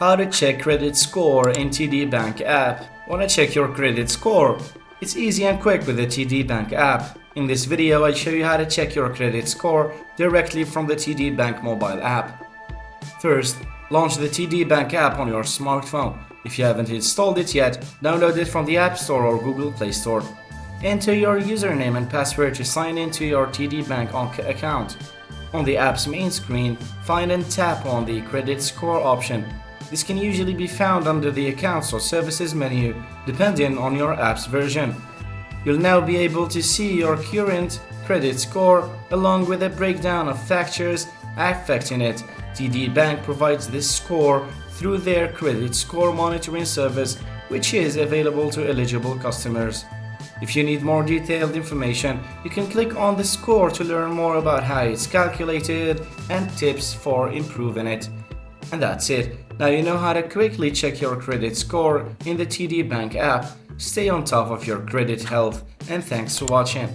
How to check credit score in TD Bank app. Want to check your credit score? It's easy and quick with the TD Bank app. In this video, I'll show you how to check your credit score directly from the TD Bank mobile app. First, launch the TD Bank app on your smartphone. If you haven't installed it yet, download it from the App Store or Google Play Store. Enter your username and password to sign into your TD Bank account. On the app's main screen, find and tap on the Credit Score option. This can usually be found under the Accounts or Services menu, depending on your app's version. You'll now be able to see your current credit score along with a breakdown of factors affecting it. TD Bank provides this score through their credit score monitoring service, which is available to eligible customers. If you need more detailed information, you can click on the score to learn more about how it's calculated and tips for improving it. And that's it. Now you know how to quickly check your credit score in the TD Bank app. Stay on top of your credit health, and thanks for watching.